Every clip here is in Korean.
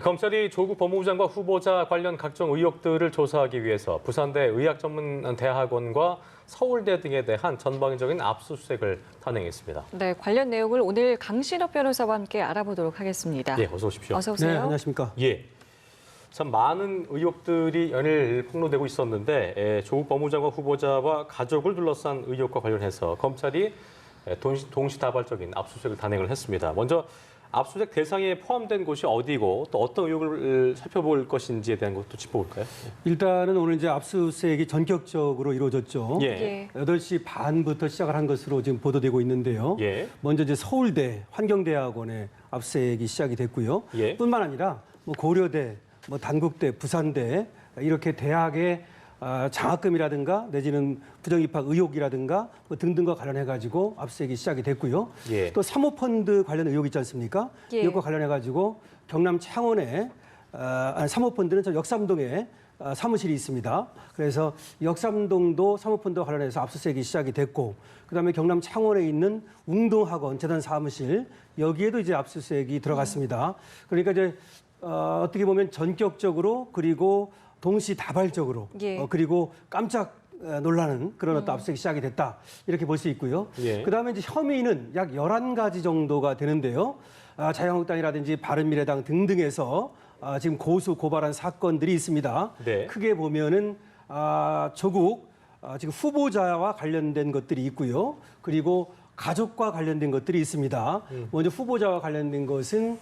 검찰이 조국 법무부 장관 후보자 관련 각종 의혹들을 조사하기 위해서 부산대 의학전문대학원과 서울대 등에 대한 전방위적인 압수수색을 단행했습니다. 네, 관련 내용을 오늘 강신업 변호사와 함께 알아보도록 하겠습니다. 예, 어서 오십시오. 어서 오세요. 네, 안녕하십니까. 예. 참 많은 의혹들이 연일 폭로되고 있었는데 조국 법무부 장관 후보자와 가족을 둘러싼 의혹과 관련해서 검찰이 동시다발적인 압수수색을 단행을 했습니다. 먼저 압수수색 대상에 포함된 곳이 어디고 또 어떤 의혹을 살펴볼 것인지에 대한 것도 짚어볼까요? 일단은 오늘 이제 압수수색이 전격적으로 이루어졌죠. 예. 8시 반부터 시작을 한 것으로 지금 보도되고 있는데요. 예. 먼저 이제 서울대 환경대학원의 압수수색이 시작이 됐고요. 예. 뿐만 아니라 뭐 고려대, 뭐 단국대, 부산대 이렇게 대학의 장학금이라든가 내지는 부정입학 의혹이라든가 뭐 등등과 관련해가지고 압수수색이 시작이 됐고요. 예. 또 사모펀드 관련 의혹 있지 않습니까? 예. 이것과 관련해가지고 경남 창원에 사모펀드는 저 역삼동에 사무실이 있습니다. 그래서 역삼동도 사모펀드와 관련해서 압수수색이 시작이 됐고, 그다음에 경남 창원에 있는 웅동학원 재단 사무실 여기에도 이제 압수수색이 들어갔습니다. 그러니까 이제 어떻게 보면 전격적으로 그리고 동시다발적으로 예. 그리고 깜짝 놀라는 그런 어떤 압수수색이 시작이 됐다 이렇게 볼 수 있고요. 예. 그다음에 이제 혐의는 약 11가지 정도가 되는데요. 자유한국당이라든지 바른미래당 등등에서 지금 고소 고발한 사건들이 있습니다. 네. 크게 보면은 조국 지금 후보자와 관련된 것들이 있고요. 그리고 가족과 관련된 것들이 있습니다. 먼저 후보자와 관련된 것은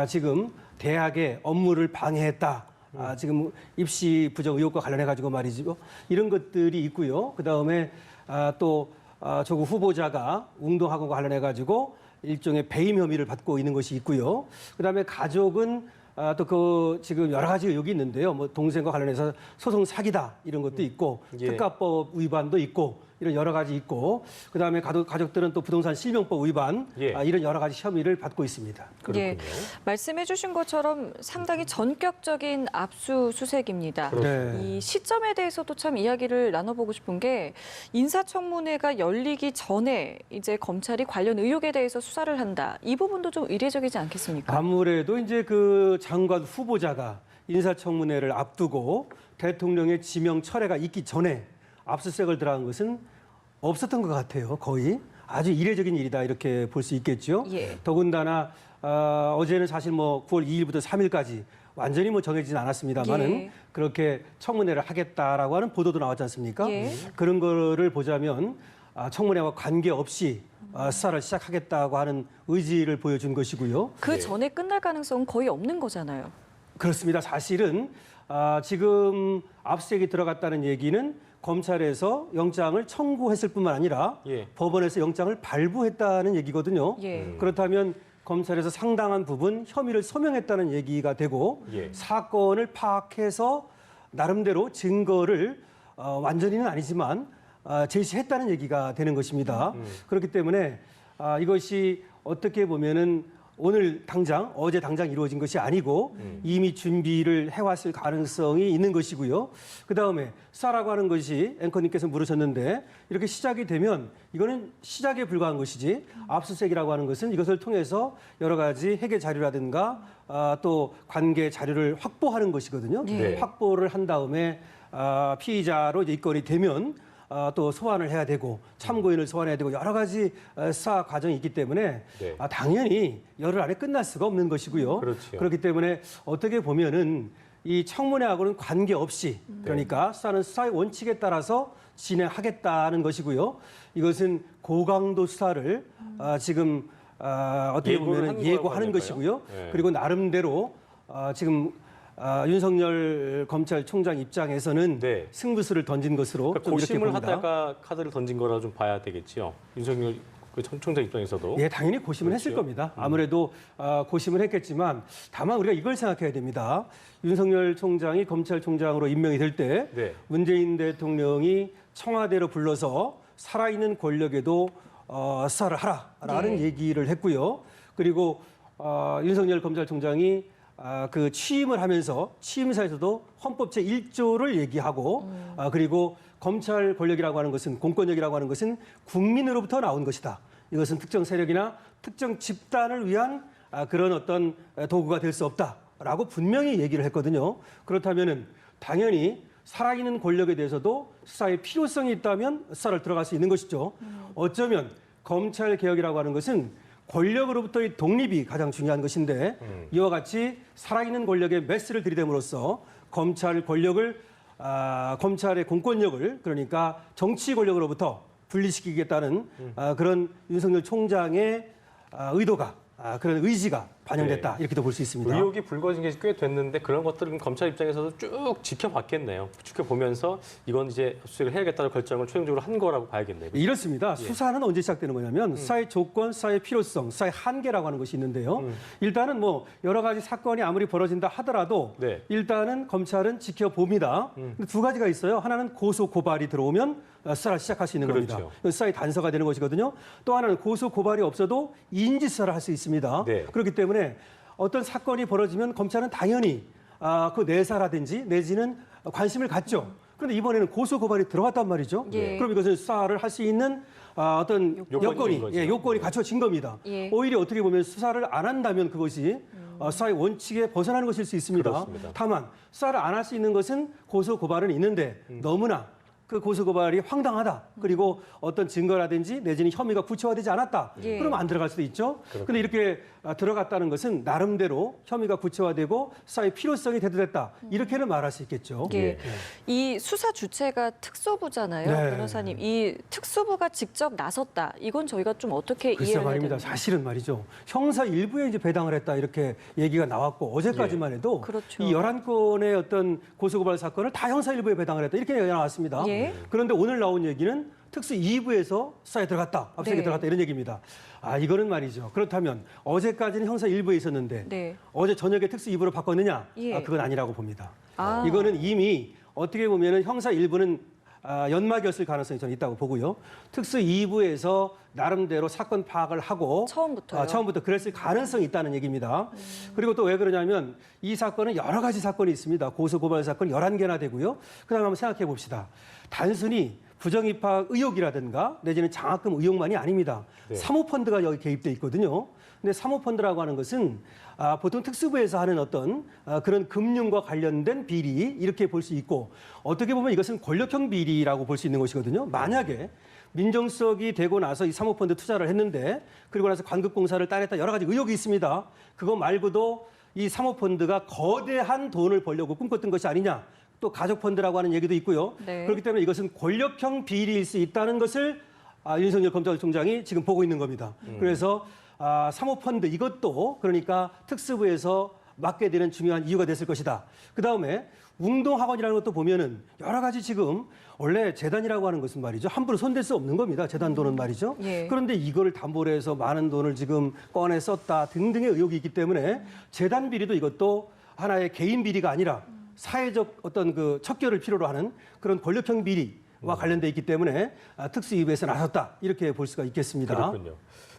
지금 대학의 업무를 방해했다. 지금 입시 부정 의혹과 관련해가지고 말이죠. 이런 것들이 있고요. 그 다음에 또 조국 후보자가 웅동학원과 관련해가지고 일종의 배임 혐의를 받고 있는 것이 있고요. 그 다음에 가족은 또 그 지금 여러 가지 의혹이 있는데요. 뭐 동생과 관련해서 소송 사기다 이런 것도 있고 예. 특가법 위반도 있고 이런 여러 가지 있고 그다음에 가족들은 또 부동산 실명법 위반 예. 이런 여러 가지 혐의를 받고 있습니다. 그렇군요. 예, 말씀해 주신 것처럼 상당히 전격적인 압수수색입니다. 네. 이 시점에 대해서도 참 이야기를 나눠보고 싶은 게 인사청문회가 열리기 전에 이제 검찰이 관련 의혹에 대해서 수사를 한다. 이 부분도 좀 이례적이지 않겠습니까? 아무래도 이제 그 장관 후보자가 인사청문회를 앞두고 대통령의 지명 철회가 있기 전에 압수수색을 들어간 것은 없었던 것 같아요. 거의 아주 이례적인 일이다 이렇게 볼 수 있겠죠. 예. 더군다나 어제는 사실 뭐 9월 2일부터 3일까지 완전히 뭐 정해지진 않았습니다만은 예. 그렇게 청문회를 하겠다라고 하는 보도도 나왔지 않습니까? 예. 그런 거를 보자면 청문회와 관계없이 수사를 시작하겠다고 하는 의지를 보여준 것이고요. 그 전에 끝날 가능성은 거의 없는 거잖아요. 그렇습니다. 사실은 지금 압수수색이 들어갔다는 얘기는 검찰에서 영장을 청구했을 뿐만 아니라 예. 법원에서 영장을 발부했다는 얘기거든요. 예. 그렇다면 검찰에서 상당한 부분 혐의를 소명했다는 얘기가 되고 예. 사건을 파악해서 나름대로 증거를 완전히는 아니지만 제시했다는 얘기가 되는 것입니다. 그렇기 때문에 이것이 어떻게 보면은 오늘 당장, 어제 당장 이루어진 것이 아니고 이미 준비를 해왔을 가능성이 있는 것이고요. 그다음에 수사라고 하는 것이 앵커님께서 물으셨는데 이렇게 시작이 되면 이거는 시작에 불과한 것이지 압수수색이라고 하는 것은 이것을 통해서 여러 가지 해계 자료라든가 또 관계 자료를 확보하는 것이거든요. 네. 확보를 한 다음에 피의자로 이제 입건이 되면 또 소환을 해야 되고 참고인을 소환해야 되고 여러 가지 수사 과정이 있기 때문에 네. 당연히 열흘 안에 끝날 수가 없는 것이고요. 그렇죠. 그렇기 때문에 어떻게 보면은 이 청문회하고는 관계없이 그러니까 수사는 수사의 원칙에 따라서 진행하겠다는 것이고요. 이것은 고강도 수사를 지금 어떻게 예고를 보면 한 예고하는 거라고 것이고요. 네. 그리고 나름대로 지금 윤석열 검찰총장 입장에서는 네. 승부수를 던진 것으로 그러니까 좀 이렇게 고심을 봅니다. 하다가 카드를 던진 거라 좀 봐야 되겠지요. 윤석열 총장 입장에서도. 예, 당연히 고심을 했을 그렇죠. 겁니다. 아무래도 고심을 했겠지만 다만 우리가 이걸 생각해야 됩니다. 윤석열 총장이 검찰총장으로 임명이 될 때 네. 문재인 대통령이 청와대로 불러서 살아있는 권력에도 수사를 하라라는 네. 얘기를 했고요. 그리고 윤석열 검찰총장이 그 취임을 하면서 취임사에서도 헌법 제1조를 얘기하고 그리고 검찰 권력이라고 하는 것은 공권력이라고 하는 것은 국민으로부터 나온 것이다. 이것은 특정 세력이나 특정 집단을 위한 그런 어떤 도구가 될 수 없다. 없다라고 분명히 얘기를 했거든요. 그렇다면은 당연히 살아있는 권력에 대해서도 수사의 필요성이 있다면 수사를 들어갈 수 있는 것이죠. 어쩌면 검찰 개혁이라고 하는 것은 권력으로부터의 독립이 가장 중요한 것인데 이와 같이 살아있는 권력에 메스를 들이댐으로써 검찰 권력을 검찰의 공권력을 그러니까 정치 권력으로부터 분리시키겠다는 그런 윤석열 총장의 의도가 그런 의지가 반영됐다 이렇게도 볼 수 있습니다. 의혹이 불거진 게 꽤 됐는데 그런 것들은 검찰 입장에서도 쭉 지켜봤겠네요. 지켜보면서 이건 이제 수색을 해야겠다는 결정을 최종적으로 한 거라고 봐야겠네요. 이렇습니다. 수사는 언제 시작되는 거냐면 수사의 조건, 수사의 필요성, 수사의 한계라고 하는 것이 있는데요. 일단은 뭐 여러 가지 사건이 아무리 벌어진다 하더라도 네. 일단은 검찰은 지켜봅니다. 근데 두 가지가 있어요. 하나는 고소 고발이 들어오면 수사를 시작할 수 있는 그렇죠. 겁니다. 수사의 단서가 되는 것이거든요. 또 하나는 고소 고발이 없어도 인지 수사를 할 수 있습니다. 네. 그렇기 때문에 어떤 사건이 벌어지면 검찰은 당연히 그 내사라든지 내지는 관심을 갖죠. 그런데 이번에는 고소 고발이 들어갔단 말이죠. 예. 그럼 이것은 수사를 할 수 있는 어떤 요건인 거죠. 요건이 갖춰진 겁니다. 예. 오히려 어떻게 보면 수사를 안 한다면 그것이 수사의 원칙에 벗어나는 것일 수 있습니다. 그렇습니다. 다만 수사를 안 할 수 있는 것은 고소 고발은 있는데 너무나 그 고소 고발이 황당하다. 그리고 어떤 증거라든지 내지는 혐의가 구체화되지 않았다. 예. 그러면 안 들어갈 수도 있죠. 그런데 이렇게 들어갔다는 것은 나름대로 혐의가 구체화되고 수사의 필요성이 대두됐다. 이렇게는 말할 수 있겠죠. 예. 이 수사 주체가 특수부잖아요, 네. 변호사님. 이 특수부가 직접 나섰다. 이건 저희가 좀 어떻게 글쎄 이해해야 말입니다. 됩니까? 사실은 말이죠. 형사 일부에 이제 배당을 했다 이렇게 얘기가 나왔고 어제까지만 해도 그렇죠. 이 11건의 어떤 고소고발 사건을 다 형사 일부에 배당을 했다 이렇게 얘기가 나왔습니다. 예. 그런데 오늘 나온 얘기는 특수 2부에서 수사에 들어갔다, 압수수색에 네. 들어갔다 이런 얘기입니다. 이거는 말이죠. 그렇다면 어제까지는 형사 일부에 있었는데 네. 어제 저녁에 특수 2부로 바꿨느냐? 예. 그건 아니라고 봅니다. 아. 이거는 이미 어떻게 보면은 형사 일부는 연막이었을 가능성이 저는 있다고 보고요. 특수 2부에서 나름대로 사건 파악을 하고 처음부터요? 처음부터 그랬을 가능성이 있다는 얘기입니다. 그리고 또 왜 그러냐면 이 사건은 여러 가지 사건이 있습니다. 고소고발 사건 11개나 되고요. 그다음에 한번 생각해 봅시다. 단순히 부정입학 의혹이라든가 내지는 장학금 의혹만이 아닙니다. 네. 사모펀드가 여기 개입돼 있거든요. 근데 사모펀드라고 하는 것은 보통 특수부에서 하는 어떤 그런 금융과 관련된 비리 이렇게 볼 수 있고 어떻게 보면 이것은 권력형 비리라고 볼 수 있는 것이거든요. 만약에 민정수석이 되고 나서 이 사모펀드 투자를 했는데 그리고 나서 관급공사를 따냈다 여러 가지 의혹이 있습니다. 그거 말고도 이 사모펀드가 거대한 돈을 벌려고 꿈꿨던 것이 아니냐. 또 가족펀드라고 하는 얘기도 있고요. 네. 그렇기 때문에 이것은 권력형 비리일 수 있다는 것을 윤석열 검찰총장이 지금 보고 있는 겁니다. 그래서 사모펀드 이것도 그러니까 특수부에서 맡게 되는 중요한 이유가 됐을 것이다. 그다음에 웅동학원이라는 것도 보면은 여러 가지 지금 원래 재단이라고 하는 것은 말이죠. 함부로 손댈 수 없는 겁니다. 재단 돈은 말이죠. 예. 그런데 이거를 담보로 해서 많은 돈을 지금 꺼내 썼다 등등의 의혹이 있기 때문에 재단 비리도 이것도 하나의 개인 비리가 아니라 사회적 어떤 그 척결을 필요로 하는 그런 권력형 비리와 관련돼 있기 때문에 특수 2부에서 나섰다 이렇게 볼 수가 있겠습니다. 그렇군요.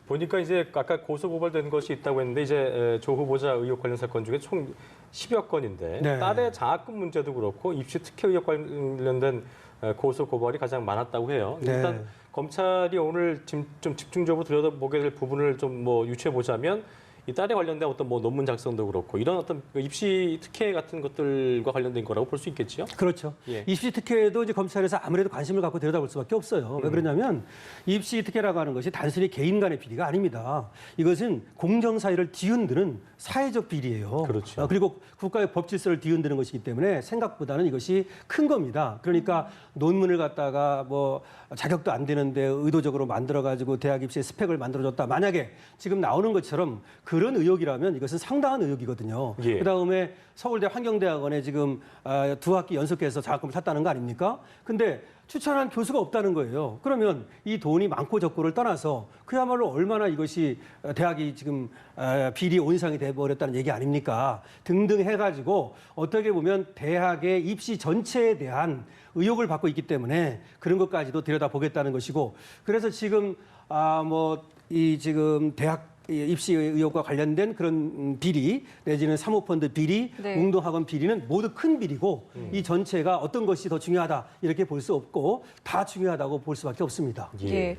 보니까 이제 아까 고소 고발된 것이 있다고 했는데 이제 조 후보자 의혹 관련 사건 중에 총 10여 건인데 네. 딸의 장학금 문제도 그렇고 입시 특혜 의혹 관련된 고소 고발이 가장 많았다고 해요. 네. 일단 검찰이 오늘 좀 집중적으로 들여다보게 될 부분을 좀 뭐 유추해 보자면 이 딸에 관련된 어떤 뭐 논문 작성도 그렇고 이런 어떤 입시 특혜 같은 것들과 관련된 거라고 볼 수 있겠죠. 그렇죠. 예. 입시 특혜도 이제 검찰에서 아무래도 관심을 갖고 들여다볼 수밖에 없어요. 왜 그러냐면 입시 특혜라고 하는 것이 단순히 개인 간의 비리가 아닙니다. 이것은 공정 사회를 뒤흔드는 사회적 비리예요. 그렇죠. 그리고 국가의 법 질서를 뒤흔드는 것이기 때문에 생각보다는 이것이 큰 겁니다. 그러니까 논문을 갖다가 뭐 자격도 안 되는데 의도적으로 만들어 가지고 대학 입시에 스펙을 만들어줬다. 만약에 지금 나오는 것처럼 그런 의혹이라면 이것은 상당한 의혹이거든요. 예. 그다음에 서울대 환경대학원에 지금 2학기 연속해서 장학금을 탔다는 거 아닙니까? 근데 추천한 교수가 없다는 거예요. 그러면 이 돈이 많고 적고를 떠나서 그야말로 얼마나 이것이 대학이 지금 비리 온상이 돼버렸다는 얘기 아닙니까? 등등 해가지고 어떻게 보면 대학의 입시 전체에 대한 의혹을 받고 있기 때문에 그런 것까지도 들여다보겠다는 것이고 그래서 지금 지금 대학 입시 의혹과 관련된 그런 비리 내지는 사모펀드 비리, 네. 웅동학원 비리는 모두 큰 비리고 이 전체가 어떤 것이 더 중요하다 이렇게 볼 수 없고 다 중요하다고 볼 수밖에 없습니다. 예.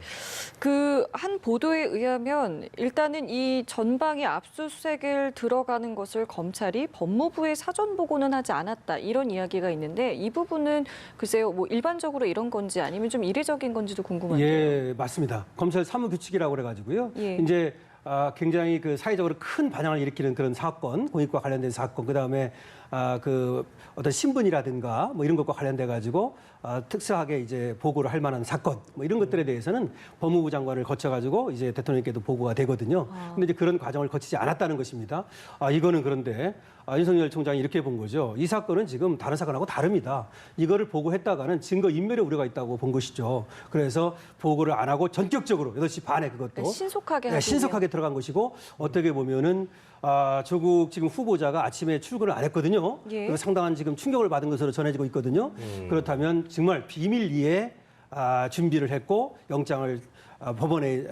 그 한 보도에 의하면 일단은 이 전방위 압수수색을 들어가는 것을 검찰이 법무부에 사전 보고는 하지 않았다 이런 이야기가 있는데 이 부분은 글쎄요 뭐 일반적으로 이런 건지 아니면 좀 이례적인 건지도 궁금한데요. 예, 맞습니다. 검찰 사무규칙이라고 그래가지고요. 예. 이제 굉장히 그 사회적으로 큰 반향을 일으키는 그런 사건, 공익과 관련된 사건, 그 다음에 그 어떤 신분이라든가 뭐 이런 것과 관련돼 가지고 특수하게 이제 보고를 할 만한 사건, 뭐 이런 것들에 대해서는 법무부 장관을 거쳐가지고 이제 대통령께도 보고가 되거든요. 근데 이제 그런 과정을 거치지 않았다는 것입니다. 이거는 그런데 윤석열 총장이 이렇게 본 거죠. 이 사건은 지금 다른 사건하고 다릅니다. 이거를 보고했다가는 증거 인멸의 우려가 있다고 본 것이죠. 그래서 보고를 안 하고 전격적으로 8시 반에 그것도 신속하게 하기 신속하게 들어간 것이고 어떻게 보면은 조국 지금 후보자가 아침에 출근을 안 했거든요. 예. 그래서 상당한 지금 충격을 받은 것으로 전해지고 있거든요. 그렇다면 정말 비밀리에 준비를 했고 영장을 법원에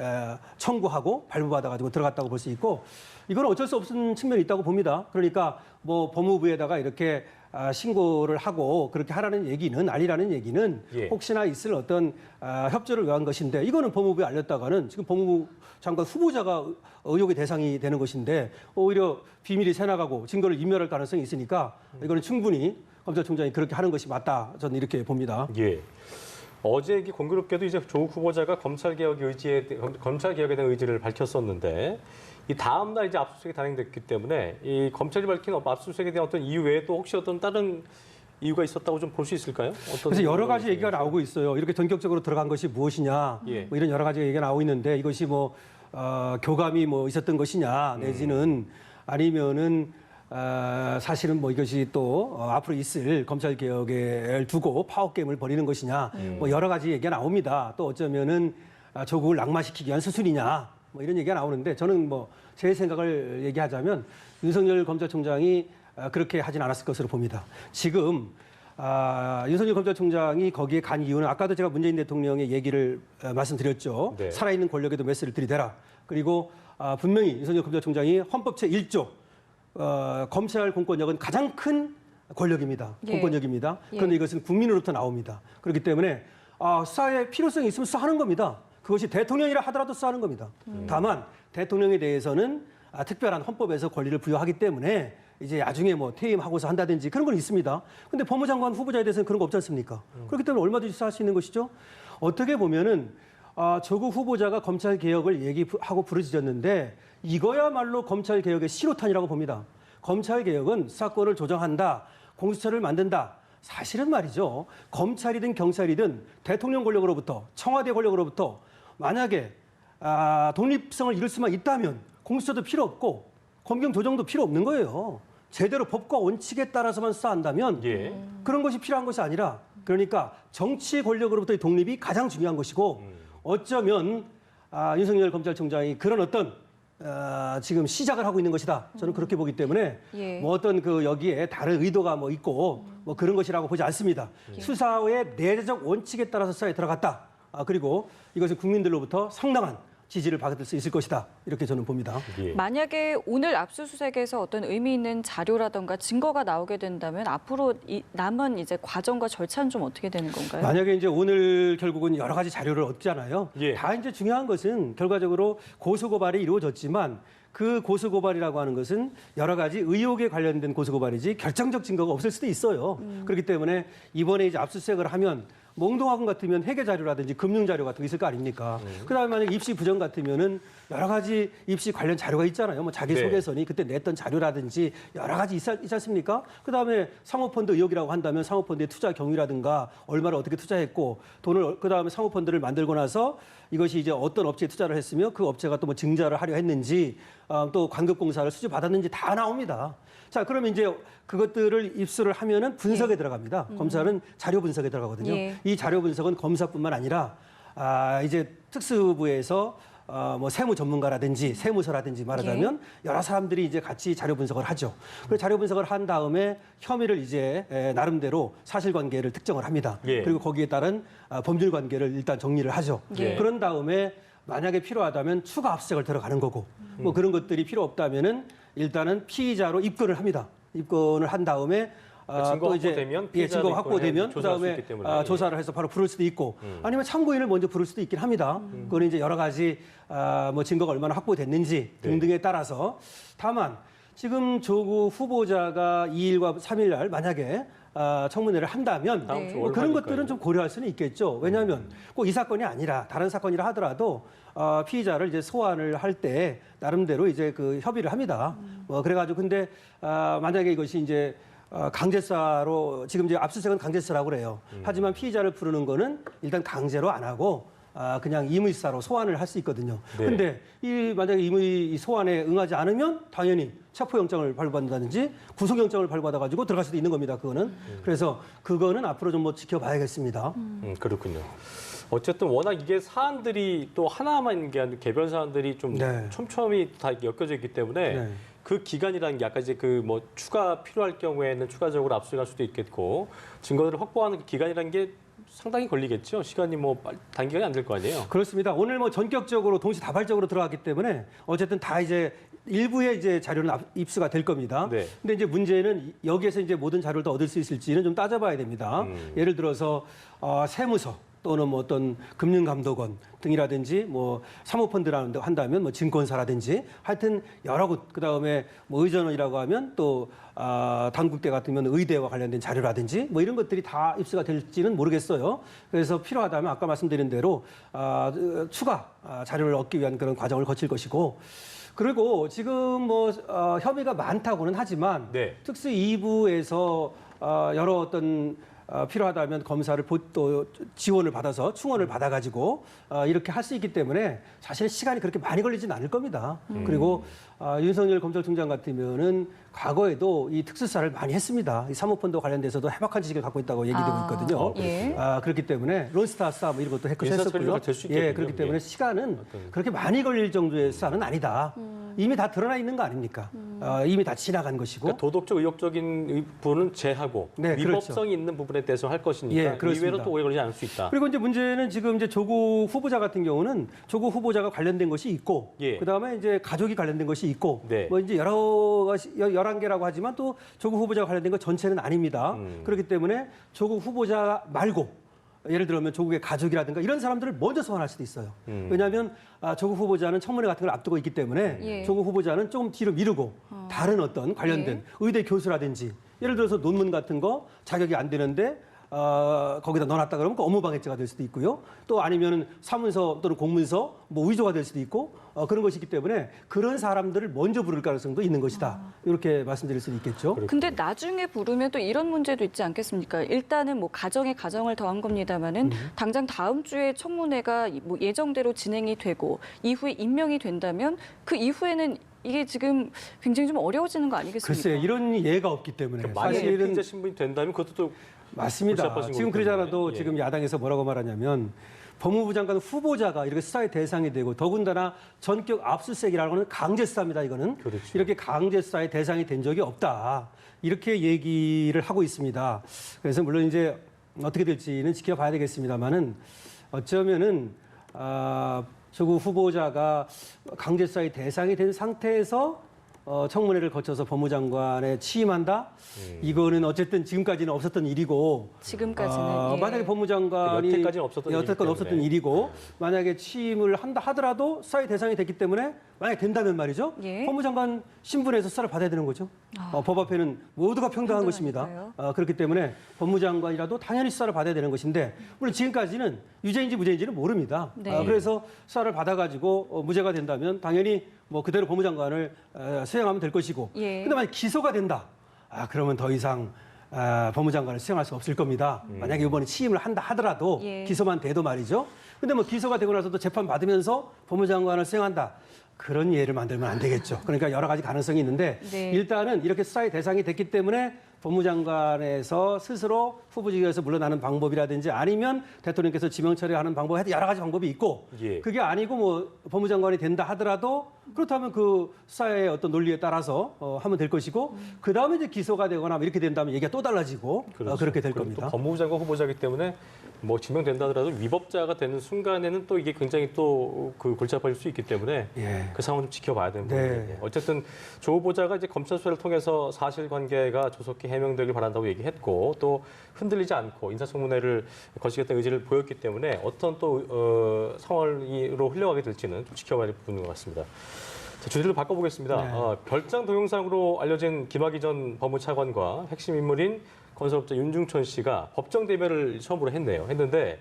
청구하고 발부받아가지고 들어갔다고 볼 수 있고 이건 어쩔 수 없는 측면이 있다고 봅니다. 그러니까 뭐 법무부에다가 이렇게 신고를 하고 그렇게 하라는 얘기는 알리라는 얘기는 예. 혹시나 있을 어떤 협조를 위한 것인데 이거는 법무부에 알렸다가는 지금 법무부 장관 후보자가 의혹의 대상이 되는 것인데 오히려 비밀이 새나가고 증거를 인멸할 가능성이 있으니까 이거는 충분히 검찰총장이 그렇게 하는 것이 맞다 저는 이렇게 봅니다. 예. 어제 공교롭게도 이제 조국 후보자가 검찰 개혁에 대한 의지를 밝혔었는데 이 다음 날 이제 압수수색이 단행됐기 때문에 이 검찰이 밝힌 압수수색에 대한 어떤 이유 외에 또 혹시 어떤 다른 이유가 있었다고 좀 볼 수 있을까요? 그래서 여러 가지 얘기가 나오고 있어요. 이렇게 전격적으로 들어간 것이 무엇이냐, 예. 뭐 이런 여러 가지 얘기가 나오고 있는데 이것이 뭐 교감이 뭐 있었던 것이냐, 내지는 아니면은 사실은 뭐 이것이 또 앞으로 있을 검찰 개혁을 두고 파워 게임을 벌이는 것이냐, 뭐 여러 가지 얘기가 나옵니다. 또 어쩌면은 조국을 낙마시키기 위한 수순이냐, 뭐 이런 얘기가 나오는데 저는 뭐 제 생각을 얘기하자면 윤석열 검찰총장이 그렇게 하진 않았을 것으로 봅니다. 지금 윤석열 검찰총장이 거기에 간 이유는 아까도 제가 문재인 대통령의 얘기를 말씀드렸죠. 네. 살아있는 권력에도 메스를 들이대라. 그리고 분명히 윤석열 검찰총장이 헌법 제1조 검찰 공권력은 가장 큰 권력입니다. 예. 공권력입니다. 예. 그런데 이것은 국민으로부터 나옵니다. 그렇기 때문에 수사에 필요성이 있으면 수사하는 겁니다. 그것이 대통령이라 하더라도 수사하는 겁니다. 다만 대통령에 대해서는 특별한 헌법에서 권리를 부여하기 때문에 이제 나중에 뭐 퇴임하고서 한다든지 그런 건 있습니다. 근데 법무장관 후보자에 대해서는 그런 거 없지 않습니까? 그렇기 때문에 얼마든지 수사할 수 있는 것이죠. 어떻게 보면은 조국 후보자가 검찰 개혁을 얘기하고 부르짖었는데 이거야말로 검찰 개혁의 신호탄이라고 봅니다. 검찰 개혁은 수사권을 조정한다, 공수처를 만든다. 사실은 말이죠. 검찰이든 경찰이든 대통령 권력으로부터 청와대 권력으로부터 만약에 독립성을 이룰 수만 있다면 공수처도 필요 없고 검경 조정도 필요 없는 거예요. 제대로 법과 원칙에 따라서만 수사한다면 예. 그런 것이 필요한 것이 아니라 그러니까 정치 권력으로부터의 독립이 가장 중요한 것이고 어쩌면 윤석열 검찰총장이 그런 어떤 지금 시작을 하고 있는 것이다. 저는 그렇게 보기 때문에 예. 뭐 어떤 그 여기에 다른 의도가 뭐 있고 뭐 그런 것이라고 보지 않습니다. 수사의 내재적 원칙에 따라서 수사에 들어갔다. 그리고 이것은 국민들로부터 상당한 지지를 받을 수 있을 것이다. 이렇게 저는 봅니다. 예. 만약에 오늘 압수수색에서 어떤 의미 있는 자료라던가 증거가 나오게 된다면 앞으로 남은 이제 과정과 절차는 좀 어떻게 되는 건가요? 만약에 이제 오늘 결국은 여러 가지 자료를 얻잖아요. 예. 다 이제 중요한 것은 결과적으로 고소고발이 이루어졌지만 그 고소고발이라고 하는 것은 여러 가지 의혹에 관련된 고소고발이지 결정적 증거가 없을 수도 있어요. 그렇기 때문에 이번에 이제 압수수색을 하면 몽동학원 같으면 회계 자료라든지 금융 자료 같은 게 있을 거 아닙니까? 그다음에 만약 입시 부정 같으면은 여러 가지 입시 관련 자료가 있잖아요. 뭐 자기 네. 소개서니 그때 냈던 자료라든지 여러 가지 있지 않습니까? 그다음에 사모펀드 의혹이라고 한다면 사모펀드의 투자 경위라든가 얼마를 어떻게 투자했고 돈을 그다음에 사모펀드를 만들고 나서 이것이 이제 어떤 업체에 투자를 했으며 그 업체가 또 뭐 증자를 하려 했는지 또 관급공사를 수주 받았는지 다 나옵니다. 자, 그러면 이제 그것들을 입수를 하면은 분석에 들어갑니다. 검찰은 자료 분석에 들어가거든요. 예. 이 자료 분석은 검사뿐만 아니라 이제 특수부에서 뭐 세무 전문가라든지 세무서라든지 말하자면 여러 사람들이 이제 같이 자료 분석을 하죠. 그리고 자료 분석을 한 다음에 혐의를 이제 나름대로 사실관계를 특정을 합니다. 예. 그리고 거기에 따른 법률 관계를 일단 정리를 하죠. 예. 그런 다음에 만약에 필요하다면 추가 압수수색을 들어가는 거고 뭐 그런 것들이 필요 없다면은 일단은 피의자로 입건을 합니다. 입건을 한 다음에 증거 확보되면 피의자로 증거 확보되면 조사할 수 그다음에 있기 때문에. 조사를 해서 바로 부를 수도 있고 아니면 참고인을 먼저 부를 수도 있긴 합니다. 그거는 이제 여러 가지 뭐 증거가 얼마나 확보됐는지 등등에 따라서 다만 지금 조국 후보자가 2일과 3일 날 만약에 청문회를 한다면 다음 주 뭐 그런 월말이니까요. 것들은 좀 고려할 수는 있겠죠. 왜냐하면 꼭 이 사건이 아니라 다른 사건이라 하더라도 피의자를 이제 소환을 할 때 나름대로 이제 그 협의를 합니다. 그래가지고 근데 만약에 이것이 이제 강제사로 지금 이제 압수수색은 강제사라고 그래요. 하지만 피의자를 부르는 거는 일단 강제로 안 하고 그냥 임의사로 소환을 할 수 있거든요. 네. 근데 이 만약에 임의 소환에 응하지 않으면 당연히 체포영장을 발부받는다든지 구속영장을 발부받아가지고 들어갈 수도 있는 겁니다. 그거는. 그래서 그거는 앞으로 좀 뭐 지켜봐야겠습니다. 그렇군요. 어쨌든 워낙 이게 사안들이 또 하나만 있는 게 아니라 개별 사안들이 좀 네. 촘촘히 다 엮여져 있기 때문에 네. 그 기간이라는 게 아까 이제 그 뭐 추가 필요할 경우에는 추가적으로 압수할 수도 있겠고 증거들을 확보하는 그 기간이라는 게 상당히 걸리겠죠. 시간이 뭐 단기간이 안 될 거 아니에요. 그렇습니다. 오늘 뭐 전격적으로 동시다발적으로 들어갔기 때문에 어쨌든 다 이제 일부의 이제 자료는 입수가 될 겁니다. 네. 근데 이제 문제는 여기에서 이제 모든 자료를 다 얻을 수 있을지는 좀 따져봐야 됩니다. 예를 들어서 세무서 또는 뭐 어떤 금융감독원 등이라든지 뭐 사모펀드라는 한다면 뭐 증권사라든지 하여튼 여러 곳 그다음에 뭐 의전원이라고 하면 또 당국대 같으면 의대와 관련된 자료라든지 뭐 이런 것들이 다 입수가 될지는 모르겠어요. 그래서 필요하다면 아까 말씀드린 대로 추가 자료를 얻기 위한 그런 과정을 거칠 것이고 그리고 지금 뭐 협의가 많다고는 하지만 네. 특수 2부에서 여러 어떤 필요하다면 검사를 또 지원을 받아서 충원을 받아가지고 이렇게 할 수 있기 때문에 사실 시간이 그렇게 많이 걸리진 않을 겁니다. 그리고 윤석열 검찰총장 같으면은 과거에도 이 특수사를 많이 했습니다. 이 사모펀드 관련돼서도 해박한 지식을 갖고 있다고 얘기되고 있거든요. 예. 그렇기 때문에 론스타사 뭐 이런 것도 했었고요. 인사처리가 될수 있겠군요. 그렇기 때문에 예. 시간은 그렇게 많이 걸릴 정도의 수사는 아니다. 이미 다 드러나 있는 거 아닙니까? 이미 다 지나간 것이고. 그러니까 도덕적 의혹적인 부분은 제하고 네, 그렇죠. 위법성이 있는 부분에 대해서 할 것이니까 예, 그렇습니다. 이외로 또 오래 걸리지 않을 수 있다. 그리고 이제 문제는 지금 이제 조국 후보자 같은 경우는 조국 후보자가 관련된 것이 있고, 예. 그다음에 이제 가족이 관련된 것이 있고, 네. 뭐 이제 여러 가지 11개라고 하지만 또 조국 후보자가 관련된 것 전체는 아닙니다. 그렇기 때문에 조국 후보자 말고 예를 들면 조국의 가족이라든가 이런 사람들을 먼저 소환할 수도 있어요. 왜냐하면 조국 후보자는 청문회 같은 걸 앞두고 있기 때문에 예. 조국 후보자는 조금 뒤로 미루고 다른 어떤 관련된 의대 교수라든지 예를 들어서 논문 같은 거 자격이 안 되는데 거기다 넣어놨다 그러면 그 업무방해죄가 될 수도 있고요. 또 아니면은 사문서 또는 공문서 뭐 위조가 될 수도 있고 그런 것이 있기 때문에 그런 사람들을 먼저 부를 가능성도 있는 것이다. 이렇게 말씀드릴 수 있겠죠. 근데 나중에 부르면 또 이런 문제도 있지 않겠습니까? 일단은 뭐 가정에 가정을 더한 겁니다만은 당장 다음 주에 청문회가 뭐 예정대로 진행이 되고 이후에 임명이 된다면 그 이후에는 이게 지금 굉장히 좀 어려워지는 거 아니겠습니까? 글쎄 이런 예가 없기 때문에 만약에 사실은 피의자 신분이 된다면 그것도 또 맞습니다. 불사파신 지금 거기 그러잖아도 때문에. 예. 지금 야당에서 뭐라고 말하냐면 법무부 장관 후보자가 이렇게 수사의 대상이 되고 더군다나 전격 압수수색이라고 하는 강제 수사입니다. 이거는 그렇죠. 이렇게 강제 수사의 대상이 된 적이 없다. 이렇게 얘기를 하고 있습니다. 그래서 물론 이제 어떻게 될지는 지켜봐야 되겠습니다만은 어쩌면은 조국 후보자가 강제 수사의 대상이 된 상태에서 청문회를 거쳐서 법무장관에 취임한다? 이거는 어쨌든 지금까지는 없었던 일이고 지금까지는 예. 만약에 법무장관이 여태까지는 없었던 일이기 여태껏 없었던 때문에. 일이고 만약에 취임을 한다 하더라도 수사의 대상이 됐기 때문에 만약에 된다면 말이죠. 예. 법무장관 신분에서 수사를 받아야 되는 거죠. 법 앞에는 모두가 평등한 것입니다. 평등하니까요. 그렇기 때문에 법무장관이라도 당연히 수사를 받아야 되는 것인데 물론 지금까지는 유죄인지 무죄인지는 모릅니다. 네. 그래서 수사를 받아가지고 무죄가 된다면 당연히 뭐 그대로 법무장관을 수행하면 될 것이고 예. 근데 만약 기소가 된다. 그러면 더 이상 법무장관을 수행할 수 없을 겁니다. 만약에 이번에 취임을 한다 하더라도 예. 기소만 돼도 말이죠. 근데 뭐 기소가 되고 나서도 재판 받으면서 법무장관을 수행한다. 그런 예를 만들면 안 되겠죠. 그러니까 여러 가지 가능성이 있는데 네. 일단은 이렇게 수사의 대상이 됐기 때문에 법무장관에서 스스로 후보직에서 물러나는 방법이라든지 아니면 대통령께서 지명 처리하는 방법, 하여튼 여러 가지 방법이 있고 예. 그게 아니고 뭐 법무장관이 된다 하더라도 그렇다면 그 수사의 어떤 논리에 따라서 하면 될 것이고 그 다음에 이제 기소가 되거나 뭐 이렇게 된다면 얘기가 또 달라지고 그렇죠. 그렇게 될 그리고 또 겁니다. 법무부 장관 후보자이기 때문에 뭐 지명된다 하더라도 위법자가 되는 순간에는 또 이게 굉장히 또 그 골치 아파질 수 있기 때문에 예. 그 상황을 좀 지켜봐야 되는 네. 부분이에요. 어쨌든 조 후보자가 이제 검찰 수사를 통해서 사실관계가 조속히 해명되길 바란다고 얘기했고 또 흔들리지 않고 인사청문회를 거치겠다는 의지를 보였기 때문에 어떤 또 상황으로 흘러가게 될지는 좀 지켜봐야 될 부분인 것 같습니다. 자, 주제를 바꿔보겠습니다. 네. 별장 동영상으로 알려진 김학의 전 법무차관과 핵심 인물인 건설업자 윤중천 씨가 법정 대면을 처음으로 했는데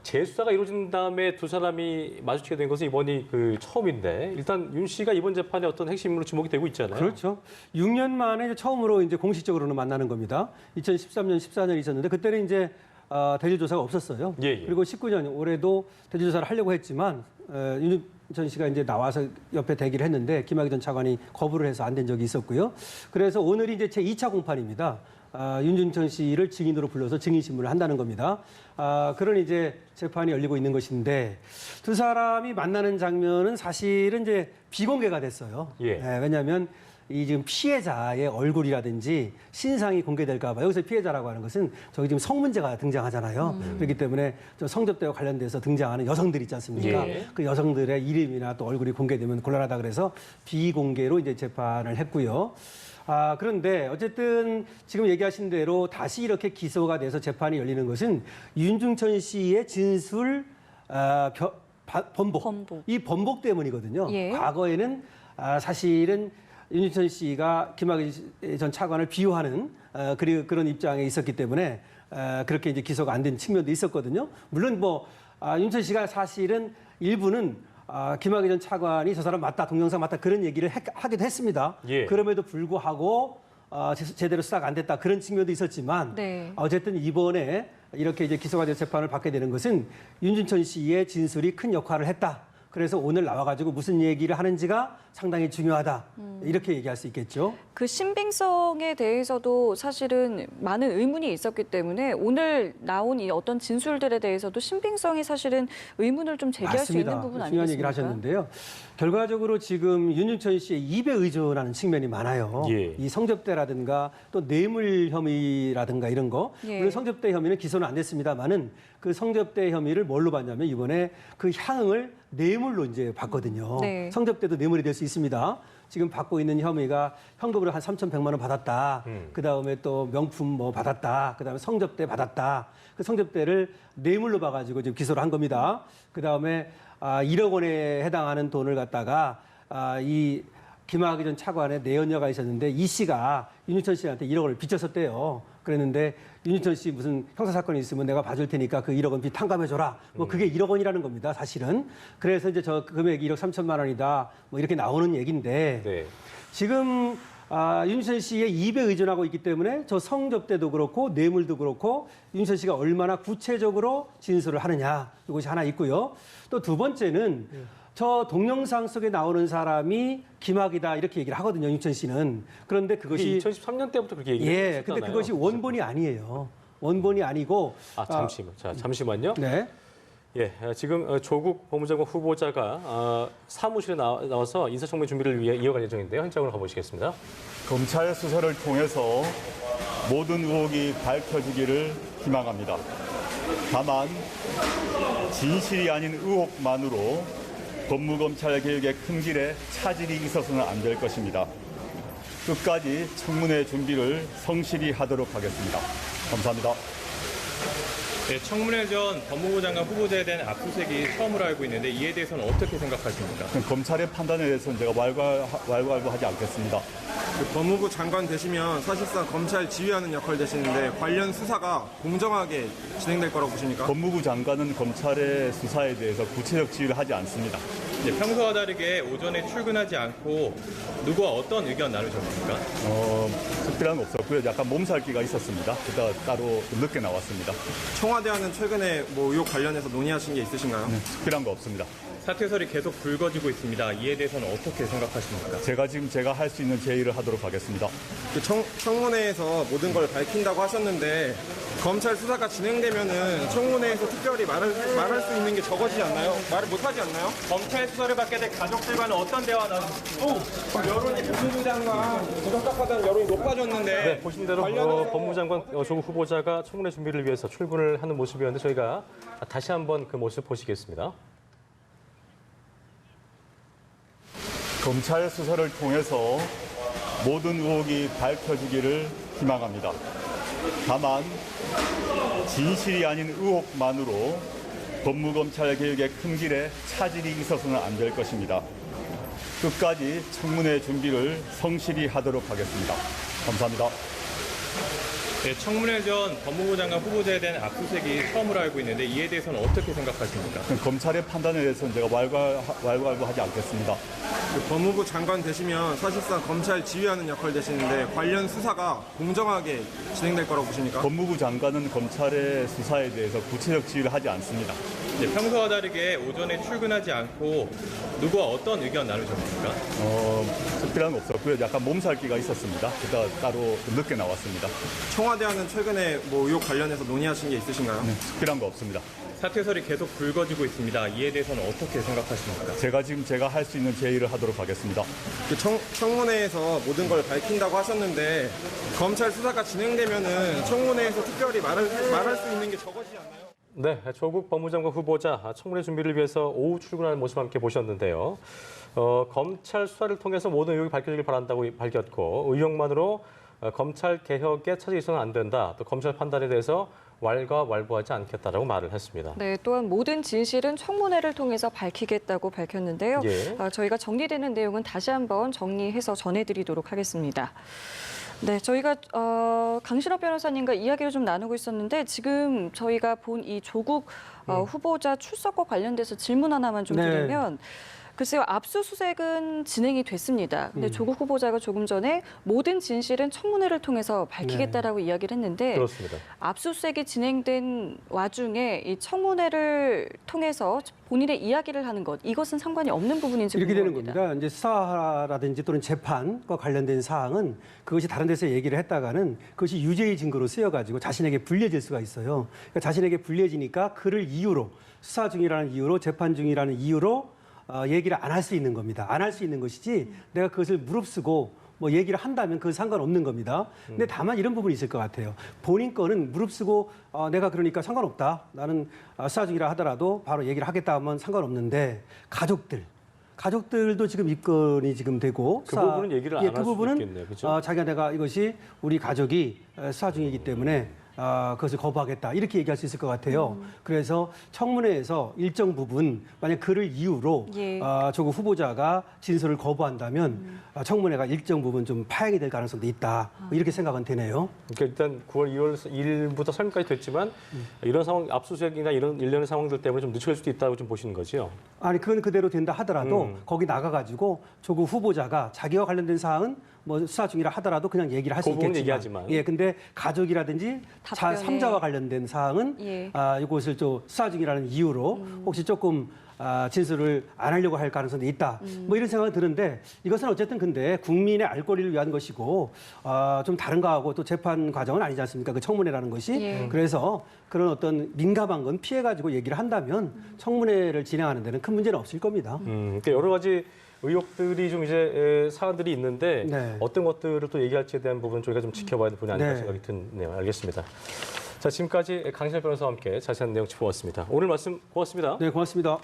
재수사가 이루어진 다음에 두 사람이 마주치게 된 것은 이번이 그 처음인데 일단 윤 씨가 이번 재판에 어떤 핵심 인물로 주목이 되고 있잖아요. 그렇죠. 6년 만에 이제 처음으로 이제 공식적으로는 만나는 겁니다. 2013년, 14년 있었는데 그때는 이제 대질 조사가 없었어요. 예. 그리고 19년 올해도 대질 조사를 하려고 했지만 윤전 씨가 이제 나와서 옆에 대기를 했는데 김학의 전 차관이 거부를 해서 안 된 적이 있었고요. 그래서 오늘이 이제 제 2차 공판입니다. 윤중천 씨를 증인으로 불러서 증인신문을 한다는 겁니다. 그런 이제 재판이 열리고 있는 것인데 두 사람이 만나는 장면은 사실은 이제 비공개가 됐어요. 예. 왜냐하면 이 지금 피해자의 얼굴이라든지 신상이 공개될까 봐 여기서 피해자라고 하는 것은 저기 지금 성문제가 등장하잖아요. 그렇기 때문에 저 성접대와 관련돼서 등장하는 여성들 있지 않습니까? 예. 그 여성들의 이름이나 또 얼굴이 공개되면 곤란하다 그래서 비공개로 이제 재판을 했고요. 그런데 어쨌든 지금 얘기하신 대로 다시 이렇게 기소가 돼서 재판이 열리는 것은 윤중천 씨의 진술 번복. 이 번복 때문이거든요. 예. 과거에는 사실은 윤중천 씨가 김학의 전 차관을 비호하는 그리고 그런 입장에 있었기 때문에 그렇게 이제 기소가 안 된 측면도 있었거든요. 물론 뭐 윤중천 씨가 사실은 일부는 김학의 전 차관이 저 사람 맞다, 동영상 맞다 그런 얘기를 하기도 했습니다. 예. 그럼에도 불구하고 제대로 수사가 안 됐다 그런 측면도 있었지만 네. 어쨌든 이번에 이렇게 이제 기소가 돼서 재판을 받게 되는 것은 윤중천 씨의 진술이 큰 역할을 했다. 그래서 오늘 나와가지고 무슨 얘기를 하는지가 상당히 중요하다. 이렇게 얘기할 수 있겠죠. 그 신빙성에 대해서도 사실은 많은 의문이 있었기 때문에 오늘 나온 이 어떤 진술들에 대해서도 신빙성이 사실은 의문을 좀 제기할 수 있는 부분 중요한 얘기를 아니겠습니까? 하셨는데요. 결과적으로 지금 윤중천 씨의 입에 의존하는 측면이 많아요. 예. 이 성접대라든가 또 뇌물 혐의라든가 이런 거. 예. 물론 성접대 혐의는 기소는 안 됐습니다만은 그 성접대 혐의를 뭘로 봤냐면 이번에 그 향응을 뇌물로 이제 봤거든요. 네. 성접대도 뇌물이 될 수 있습니다. 지금 받고 있는 혐의가 현금으로 한 3,100만 원 받았다. 그다음에 또 명품 뭐 받았다. 그다음에 성접대 받았다. 그 성접대를 뇌물로 봐가지고 지금 기소를 한 겁니다. 그다음에 1억 원에 해당하는 돈을 갖다가 이 김학의 전 차관의 내연녀가 있었는데 이 씨가 윤중천 씨한테 1억 원을 빚졌었대요. 그랬는데 윤중천 씨 무슨 형사사건이 있으면 내가 봐줄 테니까 그 1억 원 빚 탕감해줘라. 뭐 그게 1억 원이라는 겁니다, 사실은. 그래서 이제 저 금액이 1억 3천만 원이다. 뭐 이렇게 나오는 얘기인데 네. 지금 윤중천 씨의 입에 의존하고 있기 때문에 저 성접대도 그렇고 뇌물도 그렇고 윤중천 씨가 얼마나 구체적으로 진술을 하느냐 이것이 하나 있고요. 또 두 번째는 저 동영상 속에 나오는 사람이 김학이다 이렇게 얘기를 하거든요. 윤중천 씨는. 그런데 그것이 2013년 때부터 그렇게 얘기했잖아요. 예, 근데 그것이 원본이 아니에요. 원본이 아니고 잠시만요. 네. 예, 지금 조국 법무장관 후보자가 사무실에 나와서 인사청문회 준비를 위해 이어갈 예정인데요. 현장으로 가보시겠습니다. 검찰 수사를 통해서 모든 의혹이 밝혀지기를 희망합니다. 다만 진실이 아닌 의혹만으로 법무검찰 개혁의 큰 길에 차질이 있어서는 안 될 것입니다. 끝까지 청문회 준비를 성실히 하도록 하겠습니다. 감사합니다. 네, 청문회 전 법무부 장관 후보자에 대한 압수수색이 처음으로 알고 있는데 이에 대해서는 어떻게 생각하십니까? 검찰의 판단에 대해서는 제가 왈가왈부하지 않겠습니다. 법무부 장관 되시면 사실상 검찰 지휘하는 역할 되시는데 관련 수사가 공정하게 진행될 거라고 보십니까? 법무부 장관은 검찰의 수사에 대해서 구체적 지휘를 하지 않습니다. 네, 평소와 다르게 오전에 출근하지 않고 누구와 어떤 의견 나누셨습니까? 특별한 건 없었고요. 약간 몸살기가 있었습니다. 그러다 따로 좀 늦게 나왔습니다. 청와대와는 최근에 뭐 의혹 관련해서 논의하신 게 있으신가요? 특별한 거 없습니다. 사퇴설이 계속 불거지고 있습니다. 이에 대해서는 어떻게 생각하십니까? 제가 할 수 있는 제의를 하도록 하겠습니다. 그 청문회에서 모든 걸 밝힌다고 하셨는데 검찰 수사가 진행되면은 청문회에서 특별히 말할 수 있는 게 적어지지 않나요? 말을 못 하지 않나요? 검찰 수사를 받게 된 가족들과는 어떤 대화 나누셨습니까? 여론이 법무부 장관 부정딱하다는 여론이 높아졌는데 네, 보신 대로 법무부 장관 조국 후보자가 청문회 준비를 위해서 출근을 하는 모습이었는데 저희가 다시 한번 그 모습 보시겠습니다. 검찰 수사를 통해서 모든 의혹이 밝혀지기를 희망합니다. 다만 진실이 아닌 의혹만으로 법무검찰 개혁의 큰 길에 차질이 있어서는 안 될 것입니다. 끝까지 청문회 준비를 성실히 하도록 하겠습니다. 감사합니다. 네, 청문회 전 법무부 장관 후보자에 대한 압수수색이 처음으로 알고 있는데 이에 대해서는 어떻게 생각하십니까? 검찰의 판단에 대해서는 제가 왈가왈부하지 않겠습니다. 그 법무부 장관 되시면 사실상 검찰 지휘하는 역할 되시는데 관련 수사가 공정하게 진행될 거라고 보십니까? 법무부 장관은 검찰의 수사에 대해서 구체적 지휘를 하지 않습니다. 네, 평소와 다르게 오전에 출근하지 않고 누구와 어떤 의견 나누셨습니까? 특별한 거 없었고요. 약간 몸살기가 있었습니다. 그러다 따로 좀 늦게 나왔습니다. 청와대와는 최근에 뭐 의혹 관련해서 논의하신 게 있으신가요? 특별한 거 없습니다. 사퇴설이 계속 불거지고 있습니다. 이에 대해서는 어떻게 생각하십니까? 제가 할 수 있는 제의를 하도록 하겠습니다. 그 청문회에서 모든 걸 밝힌다고 하셨는데 검찰 수사가 진행되면은 청문회에서 특별히 말할 수 있는 게 적어지지 않나요? 네, 조국 법무장관 후보자 청문회 준비를 위해서 오후 출근하는 모습 함께 보셨는데요. 검찰 수사를 통해서 모든 의혹이 밝혀지길 바란다고 밝혔고 의혹만으로 검찰 개혁에 차질이 있어서는 안 된다. 또 검찰 판단에 대해서 왈가왈부하지 않겠다라고 말을 했습니다. 네, 또한 모든 진실은 청문회를 통해서 밝히겠다고 밝혔는데요. 예. 저희가 정리되는 내용은 다시 한번 정리해서 전해드리도록 하겠습니다. 네, 저희가 강신업 변호사님과 이야기를 좀 나누고 있었는데 지금 저희가 본 이 조국 후보자 출석과 관련돼서 질문 하나만 좀 네. 드리면 글쎄요, 압수수색은 진행이 됐습니다. 근데 조국 후보자가 조금 전에 모든 진실은 청문회를 통해서 밝히겠다라고 이야기를 했는데 그렇습니다. 압수수색이 진행된 와중에 이 청문회를 통해서 본인의 이야기를 하는 것, 이것은 상관이 없는 부분인지 이렇게 되는 궁금합니다. 겁니다. 이제 수사라든지 또는 재판과 관련된 사항은 그것이 다른 데서 얘기를 했다가는 그것이 유죄의 증거로 쓰여가지고 자신에게 불리해질 수가 있어요. 그러니까 자신에게 불리해지니까 그를 이유로 수사 중이라는 이유로 재판 중이라는 이유로 얘기를 안 할 수 있는 겁니다. 안 할 수 있는 것이지 내가 그것을 무릅쓰고 뭐 얘기를 한다면 그건 상관없는 겁니다. 근데 다만 이런 부분이 있을 것 같아요. 본인 거는 무릅쓰고 내가 그러니까 상관없다. 나는 수사 중이라 하더라도 바로 얘기를 하겠다 하면 상관없는데 가족들도 지금 입건이 지금 되고 그 부분은 얘기를 안 할 수도 있겠네요. 그렇죠? 자기가 내가 이것이 우리 가족이 수사 중이기 때문에 그것을 거부하겠다 이렇게 얘기할 수 있을 것 같아요. 그래서 청문회에서 일정 부분 만약 그를 이유로 예. 조국 후보자가 진술을 거부한다면 청문회가 일정 부분 좀 파행이 될 가능성도 있다. 뭐 이렇게 생각은 되네요. 그러니까 일단 9월 2월 1일부터 설명까지 됐지만 이런 상황, 압수수색이나 이런 일련의 상황들 때문에 좀 늦춰질 수도 있다고 좀 보시는 거지요. 아니 그건 그대로 된다 하더라도 거기 나가가지고 조국 후보자가 자기와 관련된 사항은 뭐 수사 중이라 하더라도 그냥 얘기를 할 수 그 부분은 있겠지만, 얘기하지만. 예, 근데 가족이라든지 답변에. 삼자와 관련된 사항은 예. 이것을 좀 수사 중이라는 이유로 혹시 조금 진술을 안 하려고 할 가능성도 있다. 뭐 이런 생각이 드는데 이것은 어쨌든 근데 국민의 알 권리를 위한 것이고 좀 다른 거하고 또 재판 과정은 아니지 않습니까? 그 청문회라는 것이. 예. 그래서 그런 어떤 민감한 건 피해가지고 얘기를 한다면 청문회를 진행하는 데는 큰 문제는 없을 겁니다. 그러니까 여러 가지 의혹들이 좀 이제 사안들이 있는데 네. 어떤 것들을 또 얘기할지에 대한 부분 저희가 좀 지켜봐야 될 부분이 아닐까 네. 생각이 드네요. 알겠습니다. 자, 지금까지 강신업 변호사와 함께 자세한 내용 짚어봤습니다. 오늘 말씀 고맙습니다. 네, 고맙습니다.